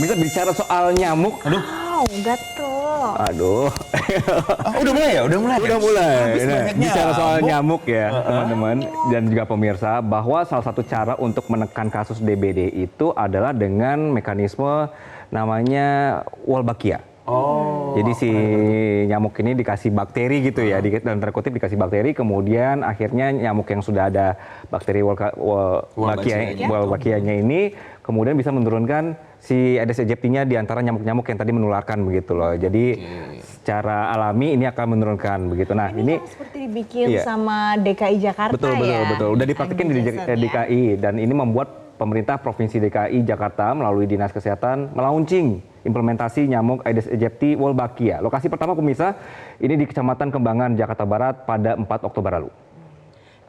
Pemirsa bicara soal nyamuk, Wow, gatel. aduh, Udah mulai ya? Udah mulai? udah mulai. Habis Nah, banyak bicara soal nyamuk. nyamuk ya, teman-teman dan juga pemirsa, bahwa salah satu cara untuk menekan kasus DBD itu adalah dengan mekanisme namanya Wolbachia. Oh. Jadi si nyamuk ini dikasih bakteri gitu ya, dalam tanda kutip dikasih bakteri, kemudian akhirnya nyamuk yang sudah ada bakteri Wolbachia-nya ini kemudian bisa menurunkan si Aedes aegypti-nya di antara nyamuk-nyamuk yang tadi menularkan begitu loh. Jadi secara alami ini akan menurunkan begitu. Nah, ini Kan seperti dibikin iya. sama DKI Jakarta betul, ya. betul. Udah dipraktikin di Jason, ya. DKI dan ini membuat pemerintah Provinsi DKI Jakarta melalui Dinas Kesehatan melaunching implementasi nyamuk Aedes aegypti Wolbachia. Lokasi pertama pemirsa ini di Kecamatan Kembangan, Jakarta Barat pada 4 Oktober lalu.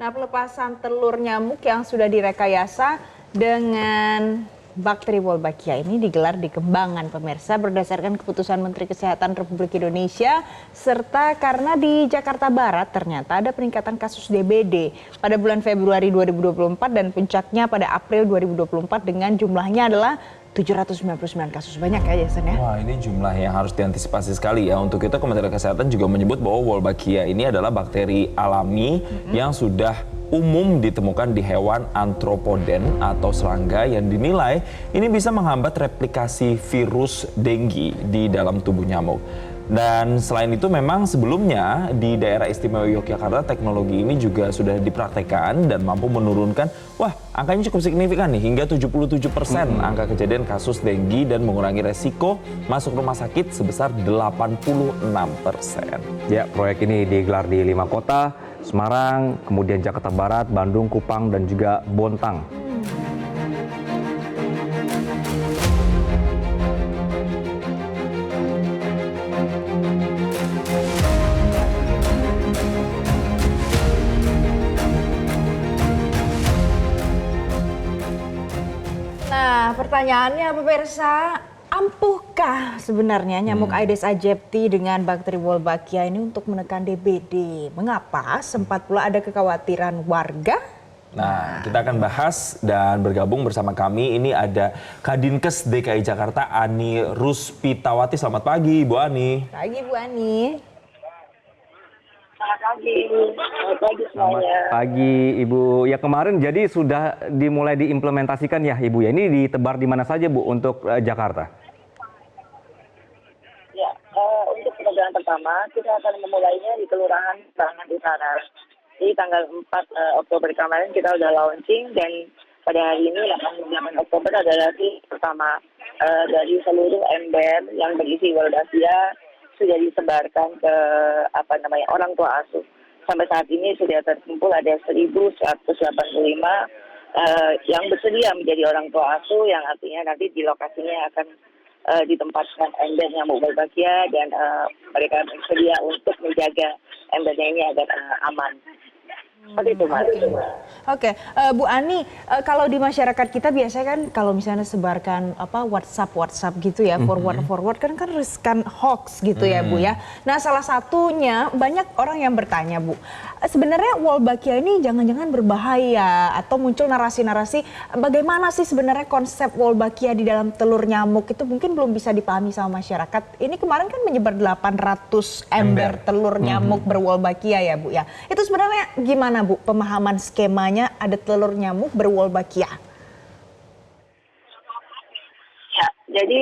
Nah, pelepasan telur nyamuk yang sudah direkayasa dengan bakteri Wolbachia ini digelar di Kembangan, pemirsa, berdasarkan keputusan Menteri Kesehatan Republik Indonesia, serta karena di Jakarta Barat ternyata ada peningkatan kasus DBD pada bulan Februari 2024 dan puncaknya pada April 2024 dengan jumlahnya adalah 799 kasus. Banyak ya, Jason ya? Wah, ini jumlah yang harus diantisipasi sekali ya. Untuk itu Kementerian Kesehatan juga menyebut bahwa Wolbachia ini adalah bakteri alami yang sudah umum ditemukan di hewan antropoden atau serangga yang dinilai ini bisa menghambat replikasi virus dengue di dalam tubuh nyamuk. Dan selain itu memang sebelumnya di daerah istimewa Yogyakarta teknologi ini juga sudah dipraktekkan dan mampu menurunkan, wah angkanya cukup signifikan nih, hingga 77% angka kejadian kasus dengue dan mengurangi resiko masuk rumah sakit sebesar 86%. Ya, proyek ini digelar di 5 kota, Semarang, kemudian Jakarta Barat, Bandung, Kupang, dan juga Bontang. Nah, pertanyaannya pemirsa, ampuhkah sebenarnya nyamuk Aedes aegypti dengan bakteri Wolbachia ini untuk menekan DBD? Mengapa sempat pula ada kekhawatiran warga? Nah, kita akan bahas dan bergabung bersama kami. Ini ada Kadinkes DKI Jakarta, Ani Ruspitawati. Selamat pagi, Bu Ani. Pagi Bu Ani. Selamat pagi. Selamat pagi Selamat semuanya. pagi Ibu. Ya kemarin jadi sudah dimulai diimplementasikan ya Ibu ya. Ini ditebar di mana saja Bu untuk Jakarta? Ya, untuk program pertama kita akan memulainya di Kelurahan Kembangan Utara. Jadi tanggal 4 Oktober kemarin kita udah launching dan pada hari ini 8 Oktober adalah hari pertama dari seluruh ember yang berisi Wolbachia sudah disebarkan ke orang tua asuh. Sampai saat ini sudah terkumpul ada 1.185 yang bersedia menjadi orang tua asuh, yang artinya nanti di lokasinya akan ditempatkan ember nyamuk Wolbachia dan mereka bersedia untuk menjaga embernya ini agar aman. Seperti itu, Mas. Oke, Bu Ani, kalau di masyarakat kita biasanya kan kalau misalnya sebarkan WhatsApp gitu ya, forward kan riskan hoax gitu ya Bu ya. Nah, salah satunya banyak orang yang bertanya Bu, sebenarnya Wolbachia ini jangan-jangan berbahaya atau muncul narasi-narasi bagaimana sih sebenarnya konsep Wolbachia di dalam telur nyamuk itu mungkin belum bisa dipahami sama masyarakat. Ini kemarin kan menyebar 800 ember telur nyamuk berWolbachia ya Bu ya. Itu sebenarnya gimana Bu pemahaman skemanya ada telur nyamuk berWolbachia? Ya, jadi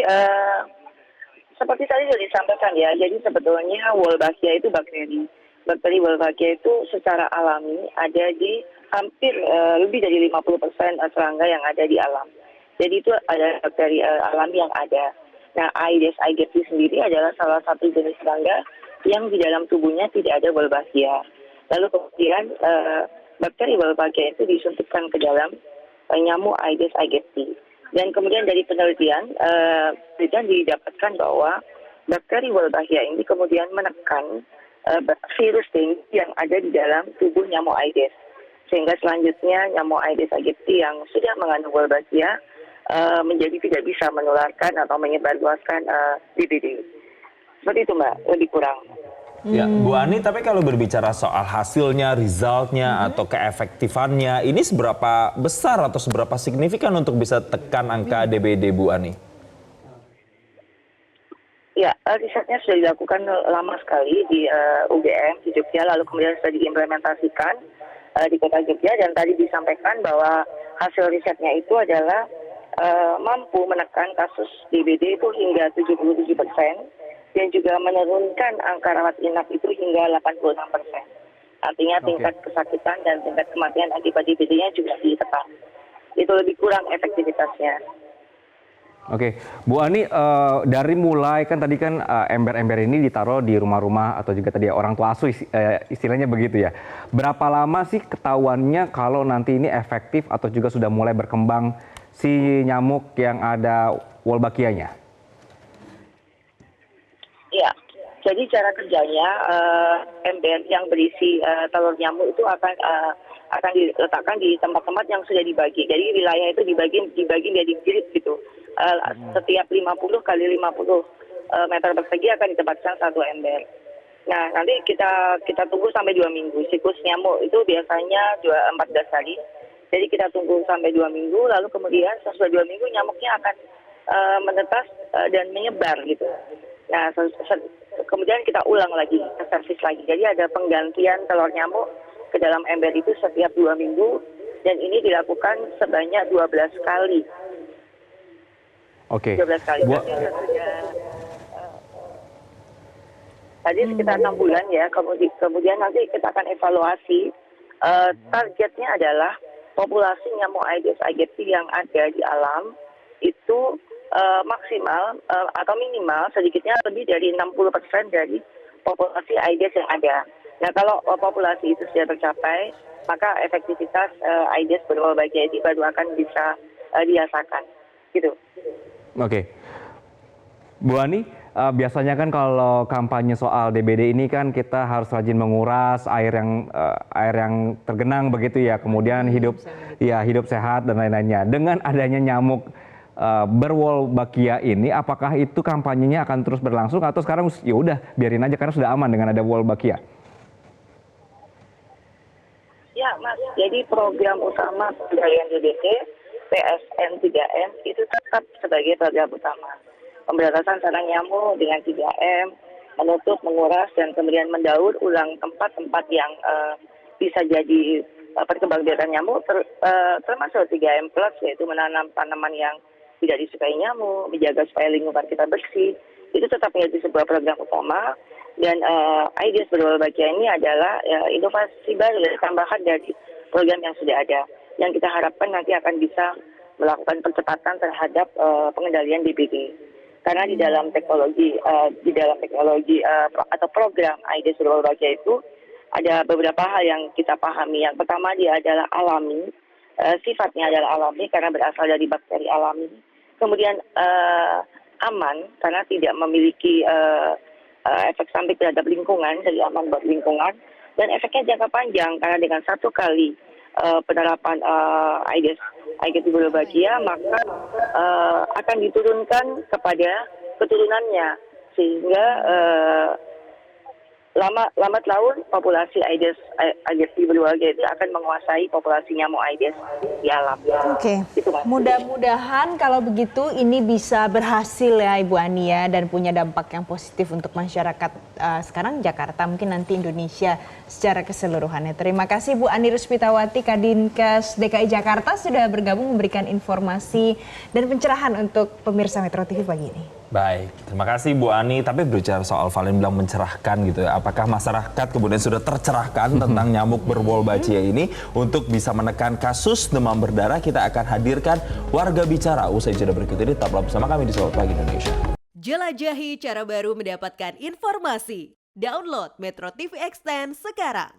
seperti tadi sudah disampaikan ya, jadi sebetulnya Wolbachia itu bakteri. Bakteri Wolbachia itu secara alami ada di hampir lebih dari 50% serangga yang ada di alam. Jadi itu ada bakteri alami yang ada. Nah, Aedes aegypti sendiri adalah salah satu jenis serangga yang di dalam tubuhnya tidak ada Wolbachia. Lalu kemudian bakteri Wolbachia itu disuntikkan ke dalam nyamuk Aedes aegypti. Dan kemudian dari penelitian didapatkan bahwa bakteri Wolbachia ini kemudian menekan virus dengue yang ada di dalam tubuh nyamuk Aedes. Sehingga selanjutnya nyamuk Aedes aegypti yang sudah mengandung Wolbachia menjadi tidak bisa menularkan atau menyebarluaskan DBD. Seperti itu Mbak, lebih kurang. Ya, Bu Ani, tapi kalau berbicara soal hasilnya, resultnya, atau keefektifannya, ini seberapa besar atau seberapa signifikan untuk bisa tekan angka DBD, Bu Ani? Ya, risetnya sudah dilakukan lama sekali di UGM di Jogja, lalu kemudian sudah diimplementasikan di Kota Jogja, dan tadi disampaikan bahwa hasil risetnya itu adalah mampu menekan kasus DBD itu hingga 77% dan juga menurunkan angka rawat inap itu hingga 86%. Artinya tingkat kesakitan dan tingkat kematian akibat DBD-nya juga ditekan. Itu lebih kurang efektivitasnya. Oke, Bu Ani, dari mulai kan tadi kan ember-ember ini ditaruh di rumah-rumah atau juga tadi orang tua asuh istilahnya begitu ya. Berapa lama sih ketahuannya kalau nanti ini efektif atau juga sudah mulai berkembang si nyamuk yang ada Wolbachia-nya? Ya, jadi cara kerjanya ember yang berisi telur nyamuk itu akan diletakkan di tempat-tempat yang sudah dibagi. Jadi wilayah itu dibagi menjadi grid gitu. Setiap 50 kali 50 meter persegi akan ditempatkan satu ember. Nah, nanti kita tunggu sampai 2 minggu. Siklus nyamuk itu biasanya 14 hari. Jadi kita tunggu sampai 2 minggu, lalu kemudian sesudah 2 minggu nyamuknya akan menetas dan menyebar gitu. Nah, kemudian kita ulang lagi, ke servis lagi. Jadi ada penggantian telur nyamuk ke dalam ember itu setiap 2 minggu, dan ini dilakukan sebanyak 12 kali. Oke. 12 kali. Tadi sekitar 6 bulan ya, kemudian nanti kita akan evaluasi. Targetnya adalah populasi nyamuk Aedes aegypti yang ada di alam itu maksimal atau minimal sedikitnya lebih dari 60% dari populasi Aedes yang ada. Nah, kalau populasi itu sudah tercapai, maka efektivitas Aedes berwolbachia ini baru akan bisa dirasakan. Gitu. Oke. Bu Ani, biasanya kan kalau kampanye soal DBD ini kan kita harus rajin menguras air yang tergenang begitu ya, kemudian hidup sehat dan lain-lainnya. Dengan adanya nyamuk berwolbachia ini, apakah itu kampanyenya akan terus berlangsung atau sekarang ya udah biarin aja karena sudah aman dengan ada wolbachia? Ya, Mas. Jadi program utama pengendalian DBD PSN 3M itu tetap sebagai program utama. Pemberantasan sarang nyamuk dengan 3M, menutup, menguras, dan kemudian mendaur ulang tempat-tempat yang bisa jadi perkembangbiakan nyamuk, termasuk 3M plus, yaitu menanam tanaman yang tidak disukai nyamuk, menjaga supaya lingkungan kita bersih. Itu tetap menjadi sebuah program utama, dan Aedes berwolbachia ini adalah inovasi baru, tambahan dari program yang sudah ada, yang kita harapkan nanti akan bisa melakukan percepatan terhadap pengendalian DBD. Karena di dalam teknologi atau program Aedes berwolbachia itu ada beberapa hal yang kita pahami. Yang pertama, dia adalah alami, sifatnya adalah alami karena berasal dari bakteri alami. Kemudian aman karena tidak memiliki efek samping terhadap lingkungan, jadi aman buat lingkungan. Dan efeknya jangka panjang karena dengan satu kali penerapan Aedes berwolbachia, maka akan diturunkan kepada keturunannya, sehingga lambat laun populasi Aedes aegypti berwolbachia itu akan menguasai populasi nyamuk Aedes di alam. Oke, Gitu, mudah-mudahan kalau begitu ini bisa berhasil ya Ibu Ani ya, dan punya dampak yang positif untuk masyarakat sekarang Jakarta, mungkin nanti Indonesia secara keseluruhannya. Terima kasih Bu Ani Ruspitawati, Kadinkes DKI Jakarta sudah bergabung memberikan informasi dan pencerahan untuk pemirsa Metro TV pagi ini. Baik, terima kasih Bu Ani. Tapi berbicara soal Valen bilang mencerahkan gitu ya. Apakah masyarakat kemudian sudah tercerahkan tentang nyamuk berwolbachia ini? Untuk bisa menekan kasus demam berdarah, kita akan hadirkan warga bicara usai jeda berikut ini. Tetaplah bersama kami di Selamat Pagi Indonesia. Jelajahi cara baru mendapatkan informasi. Download Metro TV Extend sekarang.